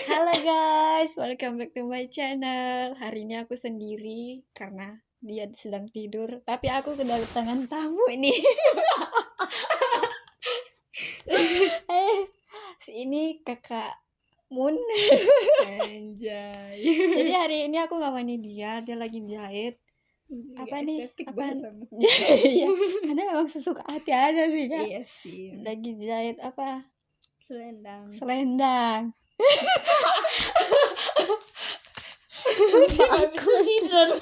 Halo guys, welcome back to my channel. Hari ini aku sendiri karena dia sedang tidur, tapi aku kedatangan tamu ini. Si ini kakak Mun. Anjay. Jadi hari ini aku nggak mani dia lagi jahit. Apa nih? Apa? Iya, karena memang sesuka hati aja sih kak. Iya sih. Lagi jahit apa? Selendang. Selendang. Aku tidur.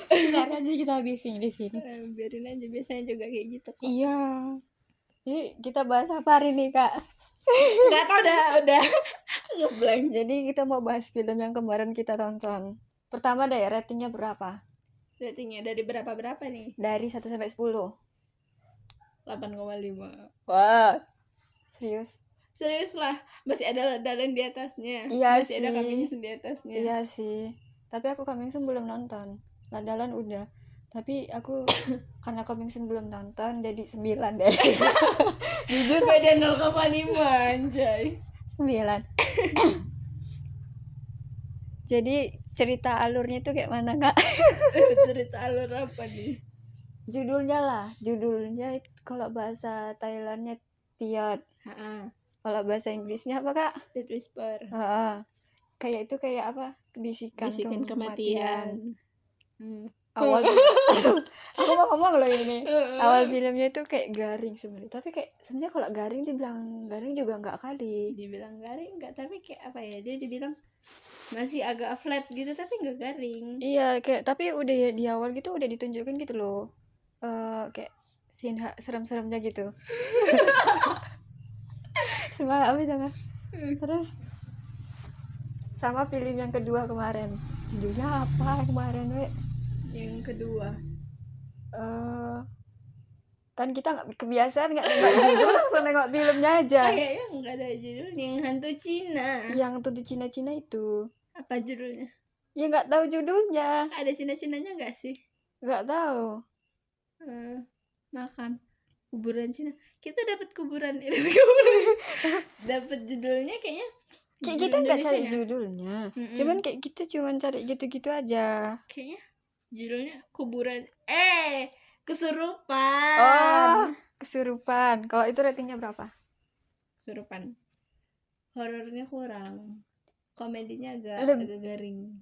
Bentar aja kita habisin di sini. Biarin aja, biasanya juga kayak gitu kok. Iya. Jadi kita bahas apa hari ini kak? Nggak tau udah ngeblank. Jadi kita mau bahas film yang kemarin kita tonton. Pertama deh, ratingnya berapa? Ratingnya dari berapa nih? Dari 1 sampai 10. 8,5. Wah. Serius lah, masih ada Dalan di atasnya. Iya masih sih. ada Kambing di atasnya. Iya sih. Tapi aku Coming Soon belum nonton. Dalan udah. Tapi aku karena Coming Soon belum nonton jadi 9 deh. Jujur beda 0,5 anjay. 9. Jadi cerita alurnya itu kayak mana kak? Cerita alur apa nih? Judulnya kalau bahasa Thailandnya Tiot. Kalau bahasa Inggrisnya apa kak? Death Whisper. Kayak itu kayak apa? Bisikan kematian. Awal Aku mau ngomong loh ini. Awal filmnya itu kayak garing sebenarnya. Tapi kayak sebenarnya kalau garing dibilang garing juga nggak kali. Dibilang garing nggak, tapi kayak apa ya? Dia dibilang masih agak flat gitu tapi nggak garing. Iya kayak tapi udah di awal gitu udah ditunjukin gitu loh. Kayak scene serem-seremnya gitu. Semangat apa jangan. Terus sama film yang kedua kemarin. Judulnya apa kemarin we? Yang kedua kan kita nggak kebiasaan nggak nengok judul langsung nengok filmnya aja. Kayaknya nggak ada judul. Yang hantu Cina. Yang tuh di Cina itu. Apa judulnya? Ya nggak tahu judulnya. Ada Cina-Cinanya nggak sih? Nggak tahu. Makan kuburan Cina. Kita dapat kuburan. Dapat judulnya kayaknya. Kayak kita nggak cari judulnya. Cuman kayak kita cuman cari gitu-gitu aja. Kayaknya judulnya kuburan. Kesurupan. Oh, kesurupan. Kalau itu ratingnya berapa? Kesurupan. Horornya kurang. Komedinya agak garing.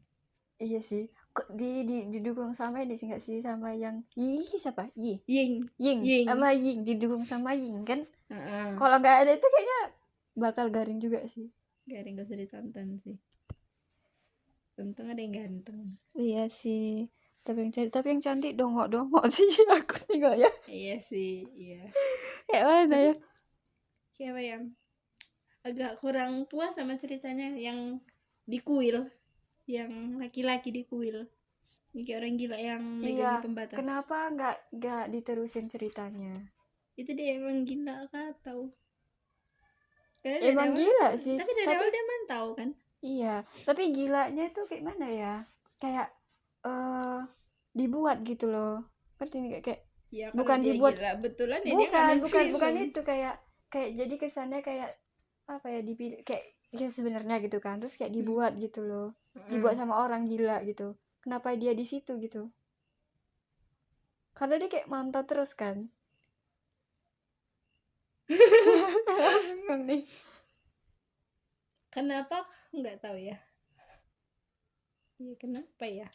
Iya sih. Kok didukung sama ini sih nggak sih sama yang siapa? Ying. Sama Ying didukung sama Ying kan? Kalau nggak ada itu kayaknya bakal garing juga sih. Garing gak usah ditonton sih. Untung ada yang ganteng. Iya sih. Tapi yang cantik dongok sih aku tinggal ya. Iya sih, iya. Kayak mana ya? Siapa yang agak kurang puas sama ceritanya yang di kuil, yang laki-laki di kuil. Ini kayak orang gila yang megang pembatas. Kenapa nggak diterusin ceritanya? Itu dia emang gila kah tahu? Emang gila sih. Tapi dari awal dia mantau kan? Iya, tapi gilanya itu kayak mana ya? Kayak dibuat gitu loh. Ngerti nih kayak ya, bukan dibuat gila, betulan ya bukan itu kayak jadi kesannya kayak apa ya dipilih kayak ya sebenarnya gitu kan. Terus kayak dibuat gitu loh. Dibuat sama orang gila gitu. Kenapa dia di situ gitu? Karena dia kayak mantau terus kan. Kenapa nggak tahu ya? Iya kenapa ya?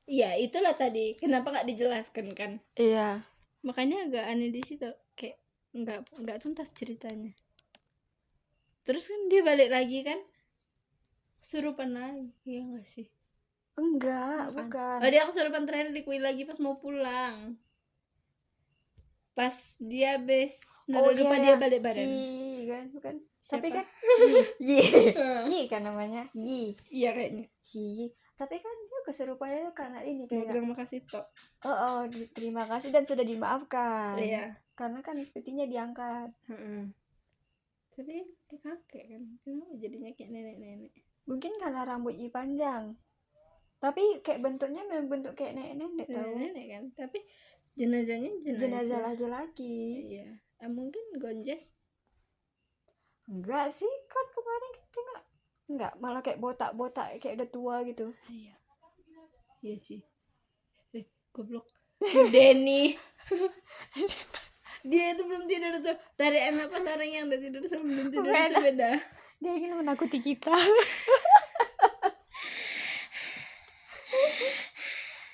Iya itulah tadi kenapa nggak dijelaskan kan? Iya. Makanya agak aneh di situ kayak nggak tuntas ceritanya. Terus kan dia balik lagi kan? Kesurupan lagi, iya nggak sih? Enggak, bukan. Oh dia kesurupan terakhir di kuil lagi pas mau pulang. Pas dia lupa dia balik badan. Kan bukan. Siapa? Tapi kan Yi kan namanya. Yi. Iya kayaknya. Yi. Tapi kan dia kesurupannya karena ini kayak terima kasih Tok. Terima kasih dan sudah dimaafkan. Iya. Karena kan petinya diangkat. Tapi dia kakek kan. Kenapa jadinya kayak nenek-nenek? Mungkin karena rambutnya panjang. Tapi kayak bentuknya memang bentuk kayak nenek-nenek tahu. Nenek kan. Tapi jenazah laki-laki. Iya. Mungkin Gonjes. Enggak sih, kan kemarin kita enggak, malah kayak botak-botak kayak udah tua gitu. Iya. Iya sih. Goblok. Denny. Dia itu belum tidur tuh. Tarik napas orang yang udah tidur sama belum tidur itu beda. Dia ingin menakuti kita.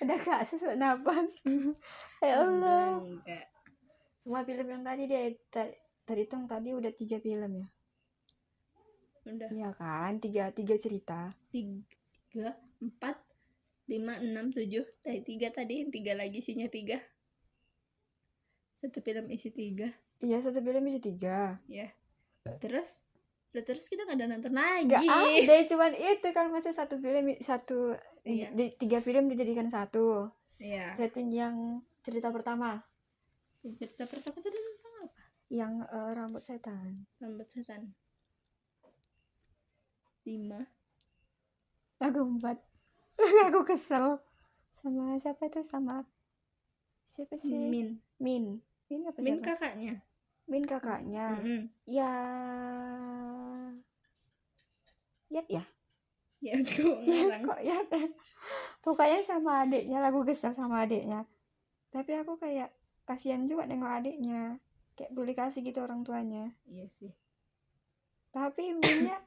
Udah gak sesak napas. Ya Allah. Enggak. Semua film yang tadi dia terhitung tadi udah 3 film ya. Udah. Iya kan, 3 cerita. 3, 4, 5, 6, 7. Tadi 3 tadi, 3 lagi isinya 3. Satu film isi 3. Iya, satu film isi 3. Ya. Terus kita nggak ada nonton lagi. Nggak ada, cuman itu kan masih satu film satu. Iya. 3 film dijadikan satu. Iya. Rating yang cerita pertama. Cerita pertama tadi tentang apa? Yang rambut setan. Rambut setan. 5. Aku 4. Aku kesel sama siapa itu, sama siapa sih? Min apa Min siapa? kakaknya. Min kakaknya. Ya. Ya. Ya kok ngarang. Kok ya? Pokoknya sama adiknya, aku kesel sama adiknya. Tapi aku kayak kasihan juga nengok adiknya. Kayak boleh kasih gitu orang tuanya. Iya sih. Tapi Minnya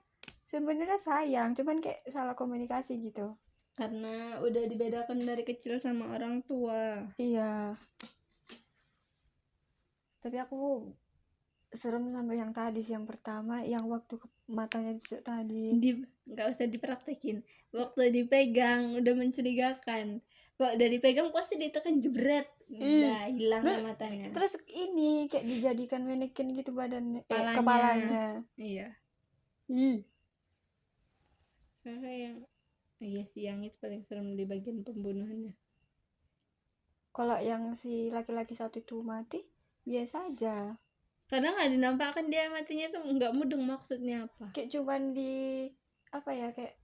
sebenarnya sayang, cuman kayak salah komunikasi gitu. Karena udah dibedakan dari kecil sama orang tua. Iya. Tapi aku serem sampai yang tadi sih, yang pertama, yang waktu matanya ditusuk tadi. Nggak usah dipraktekin. Waktu dipegang udah mencurigakan. Waktu udah dipegang pasti ditekan jebret. Udah hilang matanya. Terus ini kayak dijadikan manekin gitu badannya, kepalanya. Iya. Ih. Soalnya yang iya sih, yang itu paling serem di bagian pembunuhannya. Kalau yang si laki-laki satu itu mati biasa aja. Karena nggak dinampakkan dia matinya tuh nggak mudeng maksudnya apa. Kayak cuman di apa ya, kayak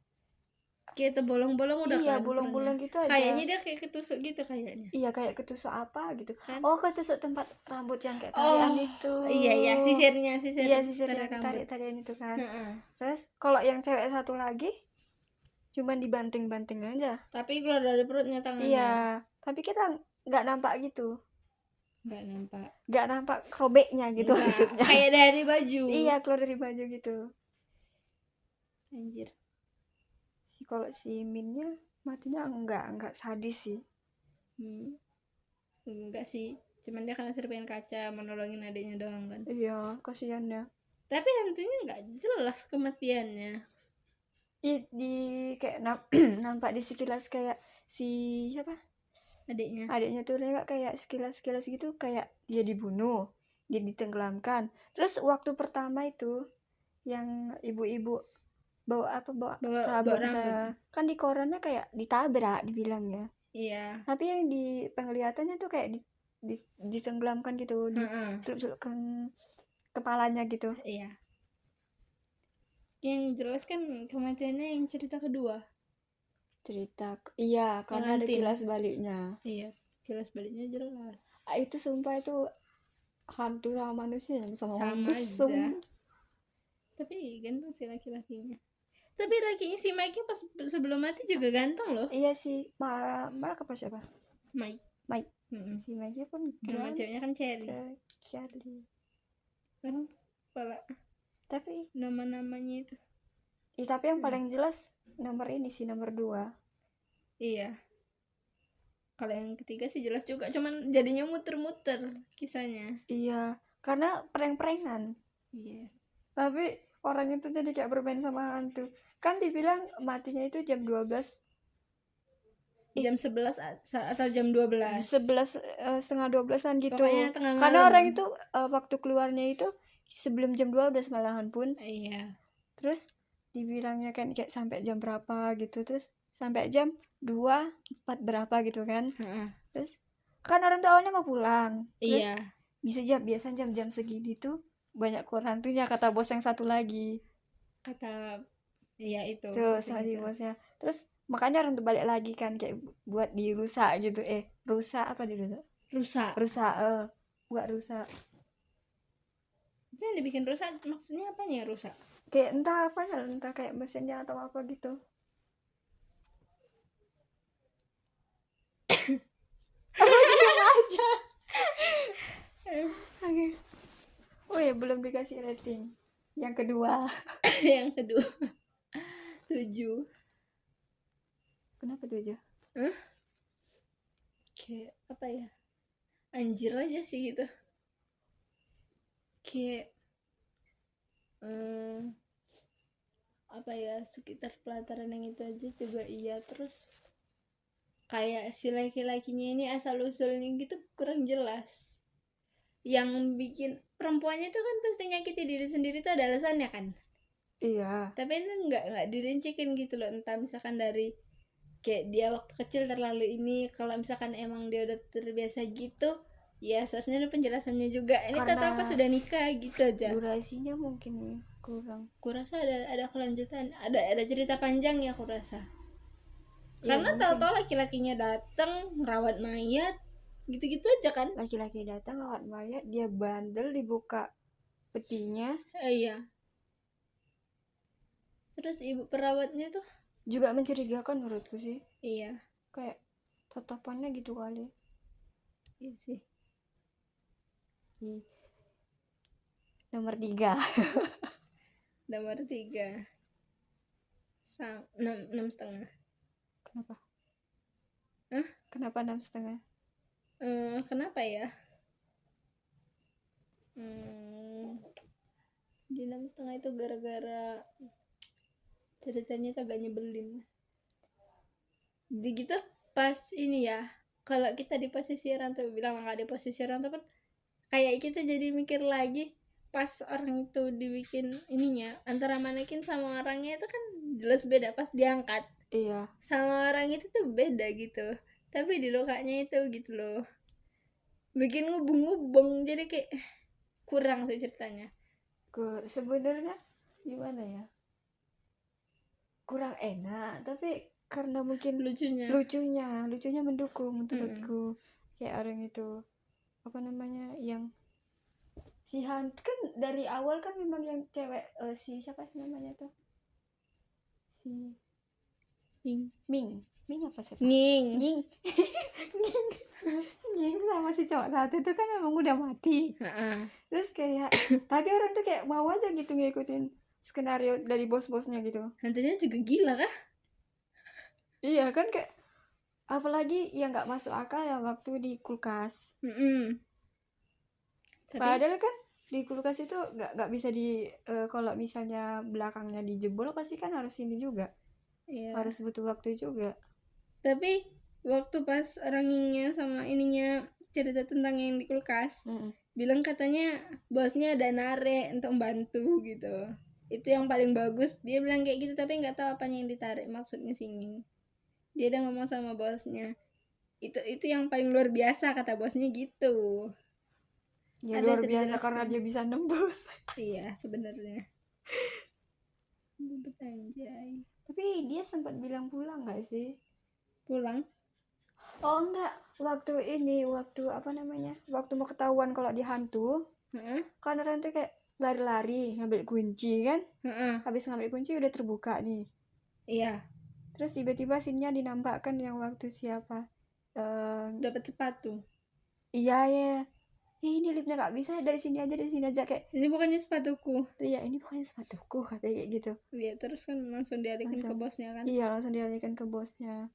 terbolong-bolong udah iya, kan. bolong-bolong gitu aja. Kayaknya dia kayak ketusuk gitu kayaknya. Iya, kayak ketusuk apa gitu. Kan? Oh, ketusuk tempat rambut yang kayak tarian itu. Iya, sisirnya. Iya, sisirnya tarian itu kan. Terus kalau yang cewek satu lagi cuman dibanting-banting aja. Tapi keluar dari perutnya tangannya. Iya, tapi kita nggak nampak gitu. Nggak nampak robeknya gitu maksudnya. Kayak dari baju. Iya, keluar dari baju gitu. Anjir. Kalau si Minnya matinya enggak sadis sih. Enggak sih, cuman dia karena serpihan kaca menolongin adiknya doang kan. Iya, kasihan ya. Tapi hantunya nggak jelas kematiannya. Kayak nampak di sekilas kayak si siapa? Adiknya tuh kayak sekilas gitu, kayak dia dibunuh, dia ditenggelamkan. Terus waktu pertama itu yang ibu-ibu bawa rambut. Kan di korannya kayak ditabrak dibilangnya. Iya. Tapi yang di penglihatannya tuh kayak ditenggelamkan gitu, dicelupkan kepalanya gitu. Iya. Yang jelas kan kematiannya yang cerita kedua. Iya, karena ada kilas baliknya. Iya, kilas baliknya jelas. Itu sumpah itu hantu sama manusia sama aja. Tapi ganteng sih laki-lakinya. Tapi lakinya si Mike pas sebelum mati juga ganteng loh. Iya sih, malah apa siapa? Mike. Si Mike pun ganteng. Ceweknya kan Charlie. Orang kepala. Tapi nama-namanya itu. Tapi yang paling jelas nomor 2. Iya. Kalau yang ketiga sih jelas juga, cuman jadinya muter-muter kisahnya. Iya, karena prank-prankan. Yes. Tapi orang itu jadi kayak bermain sama hantu. Kan dibilang matinya itu jam 12. Jam 11 atau jam 12. 11 setengah 12-an gitu. Karena orang itu waktu keluarnya itu sebelum jam 12 malahan pun. Iya. Terus dibilangnya kan kayak sampai jam berapa gitu, terus sampai jam 2:04 berapa gitu kan. Terus kan orang tua awalnya mau pulang. Terus biasa jam segini tuh banyak keluar hantunya, kata bos yang satu lagi. Iya itu. Terus si bosnya. Terus makanya orang tuh balik lagi kan kayak buat dirusak gitu. Rusak apa dirusak? Rusak. Buat rusak. Itu yang dibikin rusak maksudnya apanya rusak? Kayak entah apanya, entah kayak mesinnya atau apa gitu. Diam aja. Oke. Oh ya, belum dikasih rating. Yang kedua. Yang kedua 7. Kenapa 7? Kayak apa ya, anjir aja sih gitu. Kayak apa ya, sekitar pelataran yang itu aja juga iya. Terus kayak si laki-lakinya ini asal usulnya gitu kurang jelas. Yang bikin perempuannya itu kan pasti nyakiti diri sendiri tuh ada alasannya kan. Iya. Tapi ini nggak dirincikin gitu loh. Entah misalkan dari kayak dia waktu kecil terlalu ini, kalau misalkan emang dia udah terbiasa gitu, ya seharusnya ada penjelasannya juga. Ini tahu-tahu pas sudah nikah gitu aja. Durasinya mungkin kurang. Kurasa ada kelanjutan, ada cerita panjang ya kurasa. Ya, Karena tahu-tahu laki-lakinya datang merawat mayat, gitu-gitu aja kan. Laki-laki datang rawat mayat, dia bandel, dibuka petinya. Iya. Terus ibu perawatnya tuh juga mencurigakan menurutku sih. Iya. Kayak tatapannya gitu kali. Iya sih. Nomor 3. Nomor 3. 6,5. Kenapa? Hah? Kenapa 6,5? Kenapa ya? Di 6,5 itu gara-gara ceritanya tuh agak nyebelin. Di gitu pas ini ya, kalau kita di posisi orang tuh bilang nggak di posisi orang tuh kan kayak kita jadi mikir lagi pas orang itu dibikin ininya, antara manekin sama orangnya itu kan jelas beda pas diangkat. Iya. Sama orang itu tuh beda gitu. Tapi di lukanya itu gitu loh, bikin ngubung-ngubung, jadi kayak kurang tuh ceritanya. Sebenarnya gimana ya? Kurang enak, tapi karena mungkin lucunya mendukung menurutku. Kayak orang itu apa namanya, yang si hantu kan dari awal kan memang yang cewek, si siapa sih namanya tuh, si Ming apa sih? Nying Nying sama si cowok satu itu kan memang udah mati. Terus kayak tapi orang tuh kayak mau aja gitu ngikutin skenario dari bos-bosnya gitu. Hantunya juga gila kah? Iya kan, kayak apalagi yang nggak masuk akal ya waktu di kulkas. Padahal kan di kulkas itu nggak bisa kalau misalnya belakangnya dijebol pasti kan harus ini juga. Iya. Harus butuh waktu juga. Tapi waktu pas orangnya sama ininya cerita tentang yang di kulkas, bilang katanya bosnya ada narik untuk membantu gitu. Itu yang paling bagus, dia bilang kayak gitu. Tapi nggak tahu apanya yang ditarik maksudnya sini. Dia udah ngomong sama bosnya, itu yang paling luar biasa kata bosnya gitu. Ya ada luar biasa karena dia bisa nembus. Iya sebenarnya. Anjay. Tapi dia sempat bilang pulang nggak sih? Pulang? Oh enggak, waktu apa namanya, waktu mau ketahuan kalau dia hantu, kan orang tuh kayak lari-lari ngambil kunci kan. Habis ngambil kunci udah terbuka nih. Iya. Terus tiba-tiba sinnya dinampakkan yang waktu siapa dapat sepatu. Iya ya. Ini liftnya nggak bisa, dari sini aja kayak ini bukannya sepatuku. Iya, ini bukannya sepatuku, katanya kayak gitu. Iya, terus kan langsung dialihkan ke bosnya kan. Iya, langsung dialihkan ke bosnya.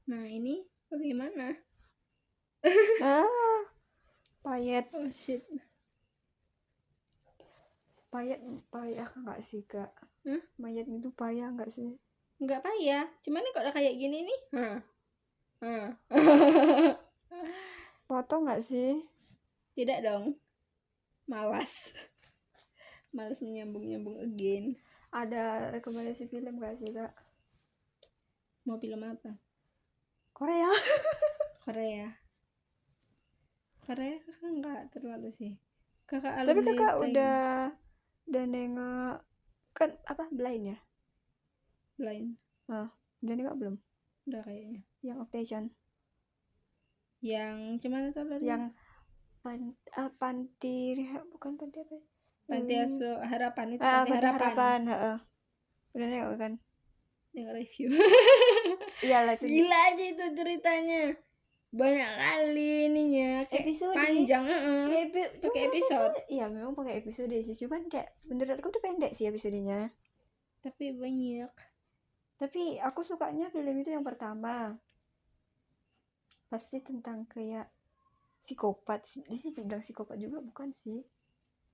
Nah ini bagaimana? Payet. Oh shit. Payah nggak sih kak? Mayat itu payah nggak sih? Nggak payah, cuman nih kok udah kayak gini nih. Foto nggak sih? Tidak dong, malas menyambung again. Ada rekomendasi film nggak sih kak? Mau film apa? Korea. Korea kakak nggak terlalu sih. Kakak tapi kakak udah nengok kan apa, Blind ya? Blind. Udah nengok belum? Udah kayaknya. Yang Octagon. Yang cuman itu yang bukan panti apa? Panti harapan itu panti harapan. Udah nengok kan? Nengok review. Iyalah itu. Gila aja itu ceritanya. Banyak kali ininya kayak episode panjang pakai episode. Iya memang pakai episode sih, cuman kayak menurutku tuh pendek sih episodenya. Tapi banyak. Tapi aku sukanya film itu yang pertama. Pasti tentang kayak psikopat. Di sini bilang psikopat juga bukan sih.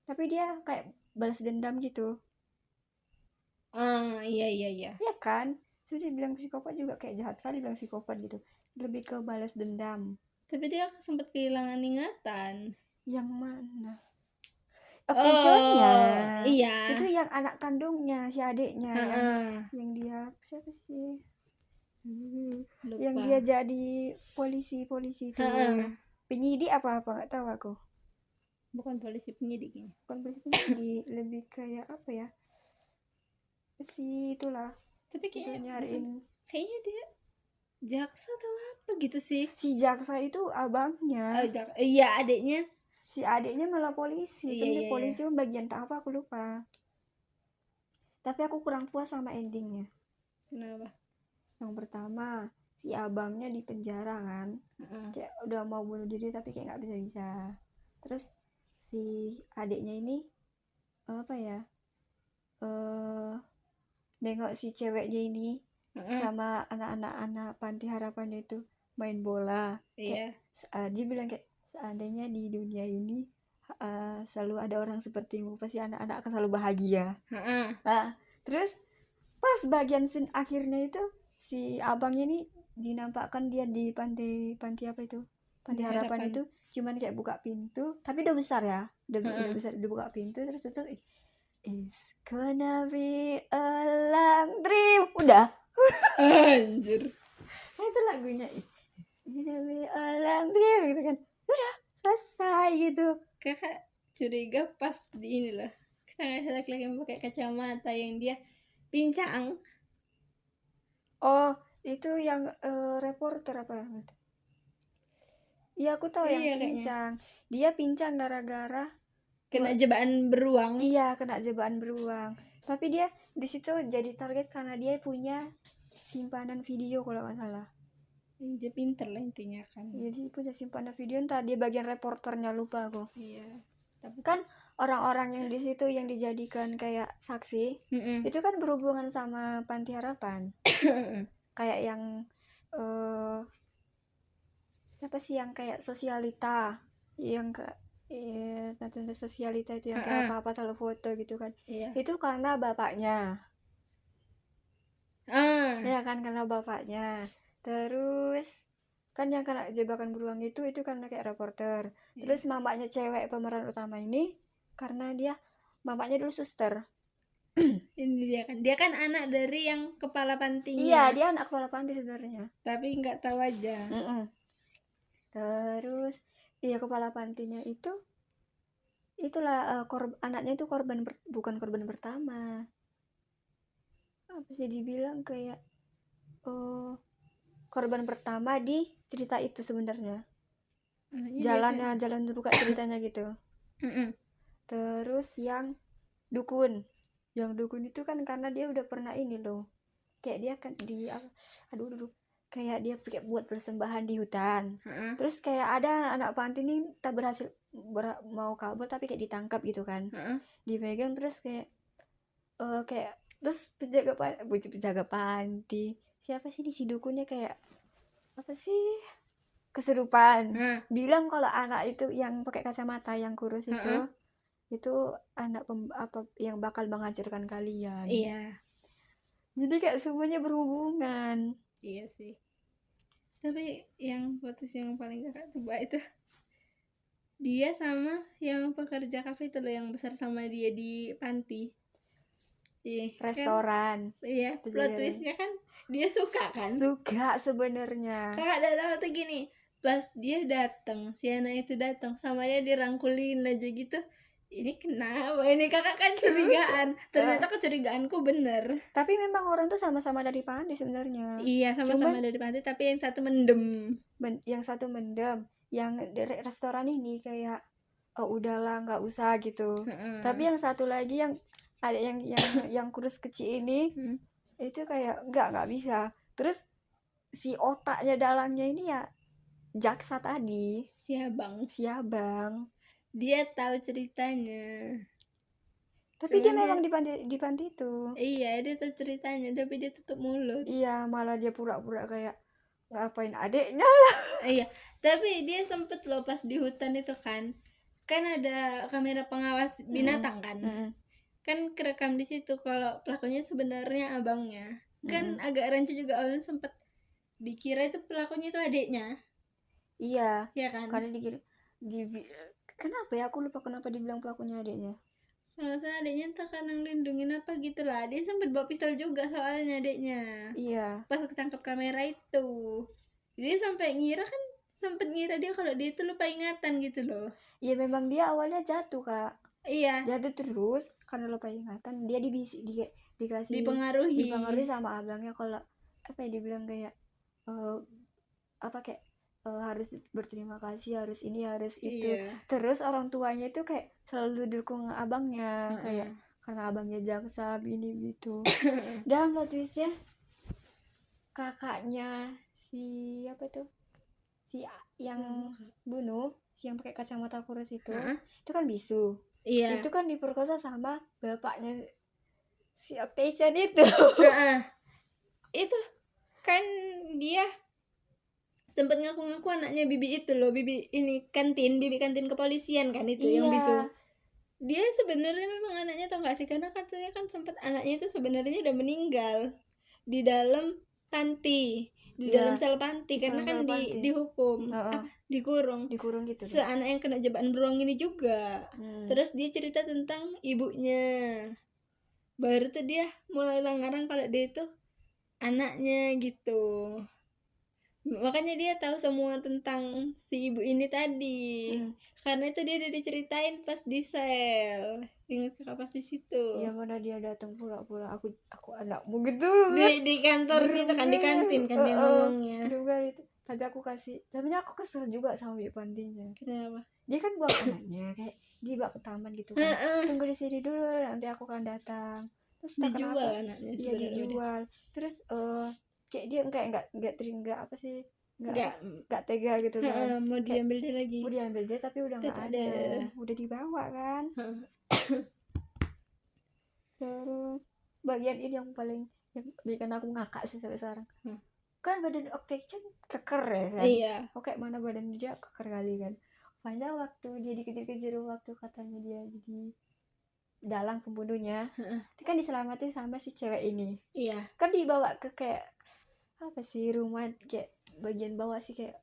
Tapi dia kayak balas dendam gitu. Iya. Iya kan? Sudah bilang psikopat juga kayak jahat kali bilang psikopat gitu. Lebih ke balas dendam. Tapi dia sempat kehilangan ingatan. Yang mana? Episode-nya. Iya. Itu yang anak kandungnya, si adiknya yang dia siapa sih? Lupa. Yang dia jadi polisi itu. Penyidik apa nggak tahu aku. Bukan polisi penyidik ini. Bukan polisi penyidik, lebih kayak apa ya? Si itulah. Tapi kayak nyariin. Kayaknya dia jaksa atau apa gitu sih. Si jaksa itu abangnya. Iya, adiknya. Si adiknya malah polisi. Sebenarnya polisi cuma bagian tak apa aku lupa. Tapi aku kurang puas sama endingnya. Kenapa? Yang pertama, si abangnya di penjara kan. Kayak udah mau bunuh diri tapi kayak nggak bisa. Terus si adiknya ini apa ya? Nengok si ceweknya ini sama anak-anak panti harapan itu main bola. Kayak, dia bilang kayak seandainya di dunia ini selalu ada orang sepertimu, pasti anak-anak akan selalu bahagia. Nah, terus pas bagian scene akhirnya itu si abang ini dinampakkan dia di panti apa itu? Panti harapan itu cuman kayak buka pintu, tapi udah besar ya. Udah besar, udah buka pintu terus tutup. It's gonna be a long dream. Udah. Anjir. Nah, itu lagunya It's gonna be a long dream gitu kan. Udah selesai gitu. Kakak curiga pas di ini loh. Kakak laki-laki yang pakai kacamata yang dia pincang. Oh, itu yang reporter apa? Iya, aku tahu yang pincang. Kayaknya. Dia pincang gara-gara kena jebakan beruang. Iya, kena jebakan beruang. Tapi dia di situ jadi target karena dia punya simpanan video kalau nggak salah. Dia pinter lah intinya kan. Jadi punya simpanan video, entah dia bagian reporternya lupa aku. Iya. Tapi kan orang-orang yang di situ yang dijadikan kayak saksi, itu kan berhubungan sama panti harapan. Kayak yang siapa sih yang kayak sosialita, yang tante sosialita itu yang kayak apa-apa selalu foto gitu kan. Itu karena bapaknya. Ya kan, karena bapaknya. Terus kan yang kena jebakan beruang itu karena kayak reporter. Terus mamanya cewek pemeran utama ini karena mamanya dulu suster. Ini dia kan anak dari yang kepala pantinya. Iya, dia anak kepala panti sebenarnya. Tapi nggak tahu aja. Terus kepala pantinya itulah anaknya itu bukan korban pertama. Apa sih dibilang kayak korban pertama di cerita itu sebenarnya. Jalan terbuka ceritanya gitu. Terus yang dukun itu kan karena dia udah pernah ini loh. Kayak dia kan kayak dia buat persembahan di hutan. Terus kayak ada anak panti ini tak berhasil mau kabur tapi kayak ditangkap gitu kan. Dipegang terus kayak terus penjaga panti siapa sih di si dukunnya kayak apa sih kesurupan. Bilang kalau anak itu yang pakai kacamata yang kurus itu anak yang bakal menghancurkan kalian. Iya. Jadi kayak semuanya berhubungan. Iya sih. Tapi yang yang paling kakak coba itu dia sama yang pekerja kafe itu loh yang besar sama dia di panti. Restoran. Kan, iya. Plot twistnya kan dia suka kan? Suka sebenarnya. Kakak ada tuh gini. Pas dia datang, si anak itu datang sama dia dirangkulin aja gitu. Ini kenapa? Ini kakak kan curigaan. Ternyata kecurigaanku bener. Tapi memang orang tuh sama-sama dari panti sebenarnya. Iya, sama-sama dari panti, tapi yang satu mendem. Yang satu mendem. Yang restoran ini kayak oh udahlah nggak usah gitu. Tapi yang satu lagi yang ada yang kurus kecil ini itu kayak nggak bisa. Terus si otaknya dalangnya ini ya jaksa tadi, si abang dia tahu ceritanya, tapi dia memang di panti itu. Iya, dia tahu ceritanya tapi dia tutup mulut. Iya, malah dia pura-pura kayak ngapain adeknya lah. Iya, tapi dia sempet loh pas di hutan itu kan ada kamera pengawas binatang kan. Kan kerekam di situ kalau pelakunya sebenarnya abangnya. Kan agak rancu juga, awalnya sempet dikira itu pelakunya itu adiknya. Iya. Iya kan? Karena kenapa ya, aku lupa kenapa dibilang pelakunya adiknya. Kalau salah adiknya entah karena ngelindungin apa gitu lah. Dia sempat bawa pistol juga soalnya adiknya. Iya. Pas ketangkap kamera itu. Jadi sampai sempet ngira dia kalau dia itu lupa ingatan gitu loh. Iya, memang dia awalnya jatuh, Kak. Iya. Jatuh terus karena lupa ingatan, dia dikasih dipengaruhi sama abangnya kalau apa ya, dibilang kayak harus berterima kasih, harus ini, harus itu. Iya. Terus orang tuanya itu kayak selalu dukung abangnya, kayak karena abangnya jaksa ini gitu. Dan plot twistnya kakaknya si apa tuh, si yang bunuh, si yang pakai kacamata kurus itu kan bisu. Iya. Itu kan diperkosa sama bapaknya si Octavian itu. Itu kan dia sempat ngaku-ngaku anaknya bibi itu loh, bibi kantin kepolisian kan itu. Iya. Yang bisu. Dia sebenarnya memang anaknya, tau gak sih, karena katanya kan sempat anaknya itu sebenarnya udah meninggal di dalam panti, dalam sel panti, karena kan dihukum dikurung gitu. Seanak yang kena jebakan beruang ini juga. Terus dia cerita tentang ibunya, baru tuh dia mulai ngarang kalau dia itu anaknya gitu. Makanya dia tahu semua tentang si ibu ini tadi. Karena itu dia udah diceritain pas di sel. Ingat kakak pas di situ. Ya mana dia datang pura-pura aku anakmu gitu. Di kantor itu kan, di kantin kan dia ngomongnya. Itu. Tapi aku kesel juga sama ibu pantinya. Kenapa? Dia kan buat anaknya kayak dia bawa ke taman gitu kan. Tunggu di sini dulu, nanti aku akan datang. Terus dijual anaknya sebenarnya. Iya, dijual. Terus kayak dia nggak terima apa sih, nggak tega gitu kan. Mau diambil dia lagi, tapi udah nggak ada, udah dibawa kan. Terus bagian ini yang paling yang bikin aku ngakak sih sampai sekarang. Kan badan Octavian keker ya kan. Iya. Oke, mana badan dia keker kali kan. Padahal waktu dia dikejar-kejar, waktu katanya dia jadi dalang pembunuhnya, itu kan diselamatin sama si cewek ini. Iya. Kan dibawa ke kayak apa sih, rumah kayak bagian bawah sih, kayak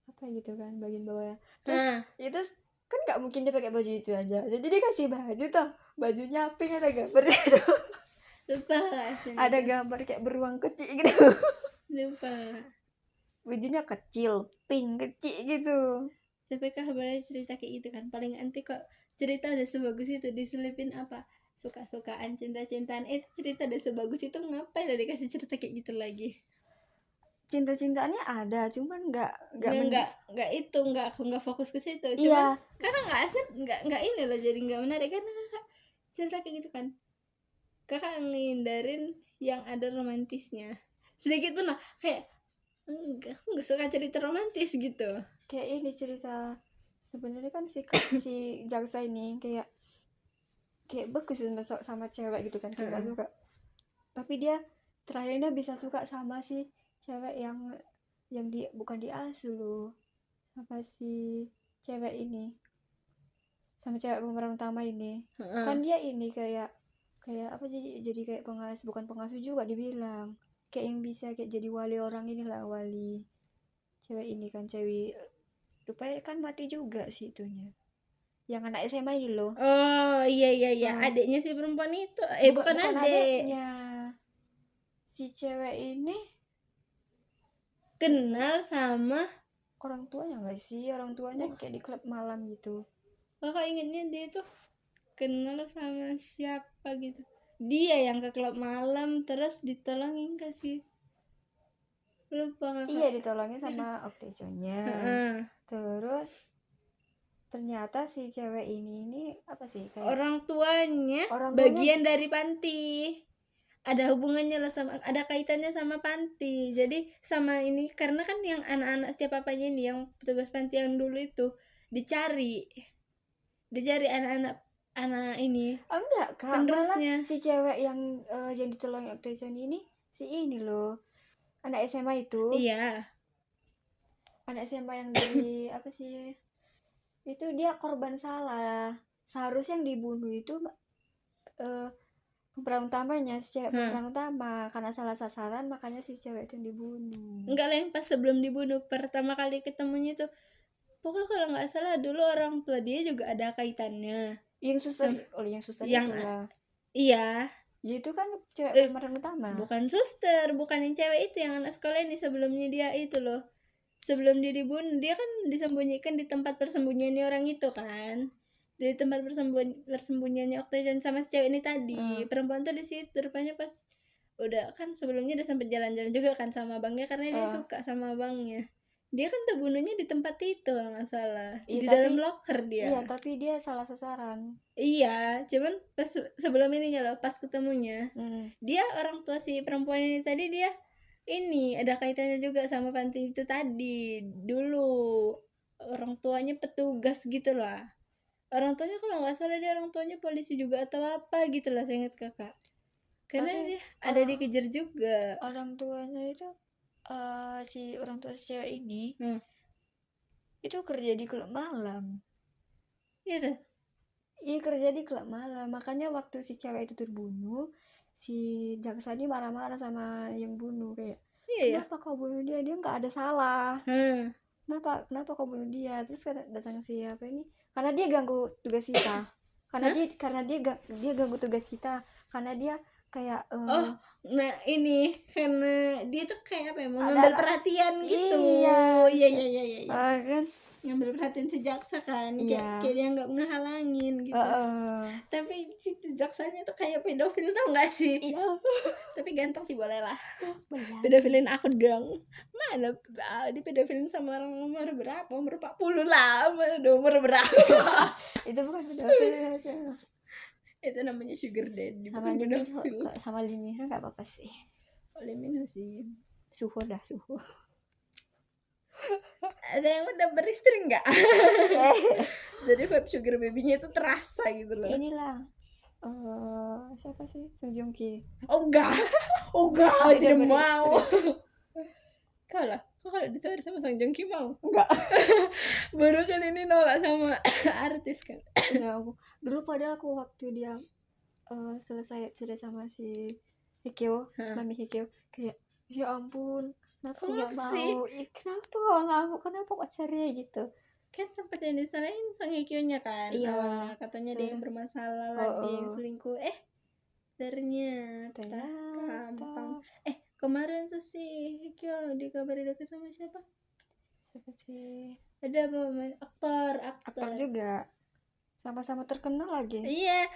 apa gitu kan, bagian bawahnya. Terus itu kan nggak mungkin dia pakai baju itu aja, jadi dia kasih baju tuh, bajunya pink, ada gambarnya lupa ada gambar kayak beruang kecil gitu. Lupa, bajunya kecil, pink kecil gitu. Tapi kabarnya cerita kayak gitu kan paling anti kok. Cerita udah sebagus itu diselipin apa suka-sukaan, cinta-cintaan, itu cerita udah sebagus itu, ngapain udah dikasih cerita kayak gitu lagi. Cinta-cintaannya ada, cuman nggak fokus ke situ. Cuman kakak nggak asik, nggak ini loh, jadi nggak menarik kan kakak cerita kayak gitu kan. Kakak ngindarin yang ada romantisnya sedikit pun lah, kayak aku nggak suka cerita romantis gitu. Kayak ini cerita sebenarnya kan si jaksa ini kayak bagus sama cewek gitu kan, kayak gak suka, tapi dia terakhirnya bisa suka sama si cewek yang bukan diasuh loh, sama si cewek ini, sama cewek pemeran utama ini. Kan dia ini kayak apa, jadi kayak pengasuh, bukan pengasuh juga dibilang, kayak yang bisa kayak jadi wali orang inilah, wali cewek ini kan, cewek lupa kan, mati juga sih itunya, yang anak SMA ini loh. Oh iya adiknya si perempuan itu, bukan adiknya. Si cewek ini kenal sama orang tuanya nggak sih, orang tuanya kayak di klub malam gitu. Kakak ingetnya dia tuh kenal sama siapa gitu, dia yang ke klub malam terus ditolongin gak sih, lupa kakak. Iya, ditolongin sama Octavian-nya. Terus ternyata si cewek ini apa sih kayak orang tuanya bagian dari panti, ada hubungannya loh sama, ada kaitannya sama panti. Jadi sama ini, karena kan yang anak-anak setiap apanya ini, yang petugas panti yang dulu itu dicari anak ini. Enggak kak, penerusnya. malah si cewek yang ditolong Octavian ini si ini loh, anak SMA itu. Iya, anak SMA yang dari apa sih itu, dia korban salah. Seharusnya yang dibunuh itu pemeran utamanya, si cewek pemeran utama, karena salah sasaran makanya si cewek itu yang dibunuh. Enggak lah, yang pas sebelum dibunuh pertama kali ketemunya tuh, pokoknya kalau nggak salah dulu orang tua dia juga ada kaitannya. Yang susah yang susah yang itulah. Iya, ya itu kan cewek pemeran utama. Bukan suster, bukan yang cewek itu, yang anak sekolah ini sebelumnya dia itu loh. Sebelum dia dibunuh, dia kan disembunyikan di tempat persembunyiannya orang itu kan, di tempat persembunyiannya Octavian sama si cewek ini tadi. Perempuan tuh di situ rupanya. Pas udah kan sebelumnya udah sempet jalan-jalan juga kan sama abangnya, karena dia suka sama abangnya. Dia kan terbunuhnya di tempat itu kalau nggak salah, di dalam locker dia. Iya, tapi dia salah sasaran. Iya, cuman pas sebelum ininya loh, pas ketemunya, dia orang tua si perempuan ini tadi, dia ini ada kaitannya juga sama panti itu tadi. Dulu orang tuanya petugas gitu lah. Orang tuanya kalau nggak salah dia orang tuanya polisi juga atau apa gitu lah, saya ingat kakak. Karena dia ada dikejar juga. Orang tuanya itu si orang tua si cewek ini itu kerja di klub malam. Iya, kerja di klub malam. Makanya waktu si cewek itu terbunuh, si jaksa ini marah-marah sama yang bunuh, kayak kenapa kau bunuh dia nggak ada salah. Kenapa kau bunuh dia? Terus datang si apa ini, karena dia ganggu tugas kita. karena dia ganggu tugas kita, karena dia kayak nah ini karena dia tuh kayak apa ya, mengambil perhatian gitu. Iya kan, ngambil perhatian si jaksa kan, kayak dia nggak ngehalangin gitu. Tapi si jaksanya tuh kayak pedofil, tau nggak sih? Tapi ganteng sih, boleh lah. Pedofilin aku dong. Mana di pedofilin sama orang umur berapa? Umur 40 lah, umur berapa? Itu bukan pedofil. Itu namanya sugar daddy, sama pedofil. Sama Lee Min Ho nggak apa-apa sih. Lee Min Ho sih suhu. Ada yang udah beristri nggak? Jadi vibe sugar baby-nya itu terasa gitu loh. Inilah siapa sih, Song Joong Ki. Enggak, tidak mau. Kalau ditawar sama Song Joong Ki mau? Enggak. Baru kan ini nolak sama artis kan. Dulu padahal aku waktu dia selesai cerai sama si Hikyo, Mami Hikyo, kayak ya ampun, kenapa sih nggak mau? Kenapa kok cerai gitu? Kan sempat yang disalahin Song Hye Kyo-nya kan. Iya. Katanya dia yang bermasalah lah, dia yang selingkuh. Ternyata gampang. Kemarin tuh si Hye Kyo dikabari deket sama siapa sih? Ada apa, aktor juga, sama-sama terkenal lagi. Iya.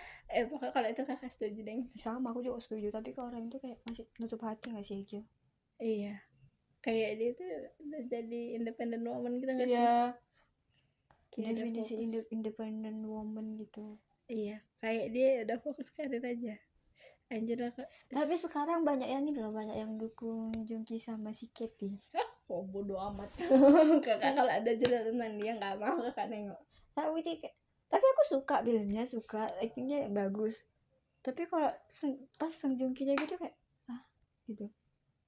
Pokoknya kalau itu kakak setuju deh. Sama, aku juga setuju. Tapi kalau orang itu kayak masih nutup hati nggak sih Hye? Iya. Kayak dia tuh udah jadi independent woman gitu nggak sih? Definisi independent woman gitu. Iya, kayak dia udah fokus karir aja. Anjir lah. Tapi sekarang banyak yang ini loh, banyak yang dukung Joongki sama si Katie. Bodo amat. Kakak kalau ada cerita tentang dia nggak mau kakak nengok. Tapi aku suka filmnya, suka actingnya bagus. Tapi kalau pas Song Joong-ki-nya gitu kayak gitu.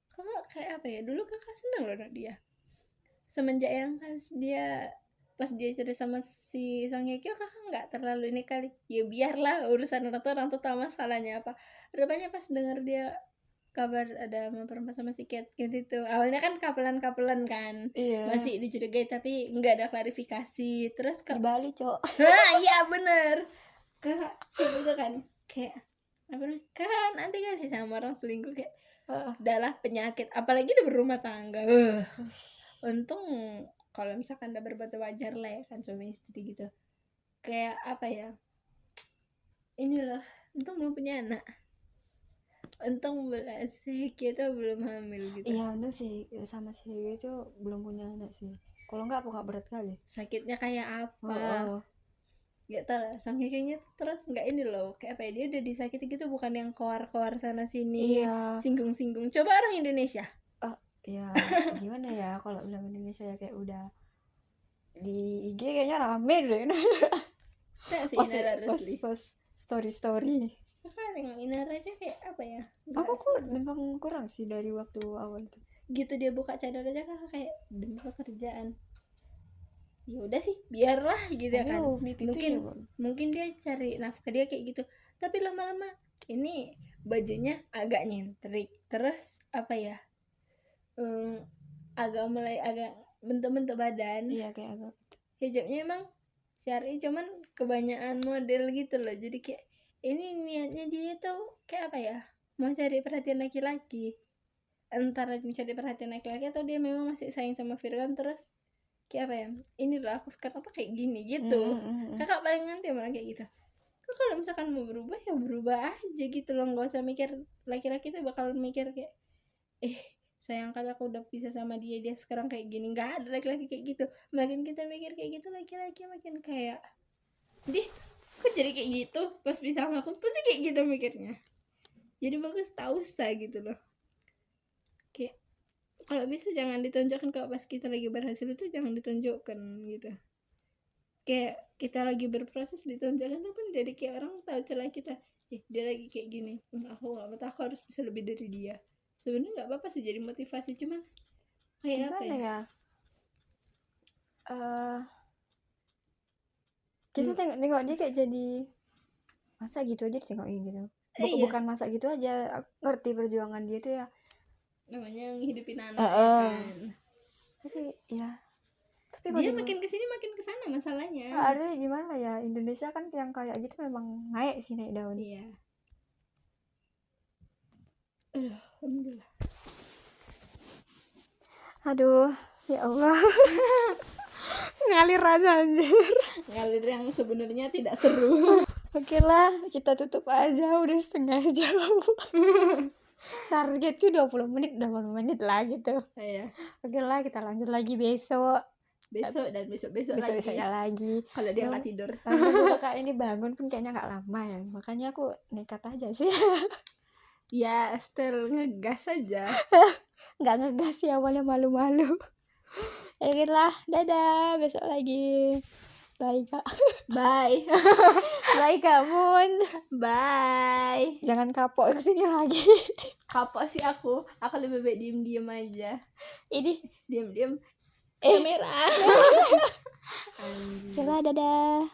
Kakak kayak apa ya? Dulu kakak seneng loh dia. Semenjak yang pas dia cerita sama si Song Hye Kyo, kakak nggak terlalu ini kali. Ya biarlah urusan orang tua tahu masalahnya apa. Rupanya pas denger dia kabar ada perempuan sama si Cat gitu. Awalnya kan kapelan kan. Iya. Masih dicurigai tapi nggak ada klarifikasi. Terus di Bali, Cok. Iya bener. Kakak sebetulnya kan kayak apa namanya? Kan nanti kan sama orang selingkuh kayak adalah penyakit, apalagi udah berumah tangga. Untung kalau misalkan udah berbuat wajar lah ya kan, suami istri gitu. Kayak apa ya? Ini loh, untung belum punya anak. Untung si kita belum hamil gitu. Iya, untung sih sama si itu belum punya anak sih. Kalau enggak apakah berat kali? Sakitnya kayak apa? Gak tau lah, saking kayaknya terus nggak ini loh, kayak apa ya, dia udah disakiti gitu, bukan yang koar-koar sana sini, singgung-singgung. Coba orang Indonesia. Ya gimana ya kalau bilang Indonesia ya, kayak udah di IG kayaknya rame deh. Post story. Kan yang Inara aja kayak apa ya? Aku kok memang kurang sih dari waktu awal tuh. Gitu dia buka channel aja kan kayak demi pekerjaan. Ya udah sih, biarlah gitu ya kan. Mungkin dia cari nafkah dia kayak gitu. Tapi lama-lama ini bajunya agak nyentrik. Terus apa ya? Agak bentuk-bentuk badan. Iya, kayak agak. Hijabnya emang syar'i, cuman kebanyakan model gitu loh. Jadi kayak ini niatnya dia tuh kayak apa ya? Mau cari perhatian laki-laki. Antara mencari perhatian laki-laki atau dia memang masih sayang sama Firman, terus kayak apa ya? Ini loh aku sekarang tuh kayak gini gitu. Kakak paling nganti malah kayak gitu. Kalau misalkan mau berubah ya berubah aja gitu loh, nggak usah mikir laki-laki tuh bakal mikir kayak sayang kali aku udah pisah sama dia sekarang kayak gini. Nggak ada laki-laki kayak gitu. Makin kita mikir kayak gitu, laki-laki makin kayak kok jadi kayak gitu pas pisah sama aku, pasti kayak gitu mikirnya. Jadi bagus tahu usah gitu loh, kayak kalau bisa jangan ditunjukkan. Kalau pas kita lagi berhasil itu jangan ditunjukkan gitu. Kayak kita lagi berproses ditunjukkan tuh pun jadi kayak orang tahu celah kita. Dia lagi kayak gini, aku nggak betah, aku harus bisa lebih dari dia. Sebenarnya nggak apa-apa sih jadi motivasi, cuman kayak gimana apa ya? Kita tengok dia kayak jadi masa gitu aja ditengokin gitu. Bukan masa gitu aja, aku ngerti perjuangan dia tuh ya, namanya ngehidupin anak kan. Tapi dia makin kesini makin kesana masalahnya. Ada gimana ya, Indonesia kan yang kayak gitu memang naik daun. Iya. Alhamdulillah. Aduh, ya Allah. Ngalir aja anjir. Ngalir yang sebenarnya tidak seru. Oke lah, kita tutup aja, udah setengah jam. Targetku 20 menit lah gitu. Iya. Oke lah, kita lanjut lagi besok dan besok lagi. Kalau dia nggak tidur. Kakak ini bangun pun kayaknya nggak lama ya, makanya aku nekat aja sih. Ya, Estel ngegas aja. Nggak ngegas sih, awalnya malu-malu. Oke lah, dadah, besok lagi. Bye Kak. Bye. Bye Kak Mun. Bye. Jangan kapok kesini lagi. Kapok sih aku lebih baik diem aja. Ini diem kamera. Oke lah, dadah.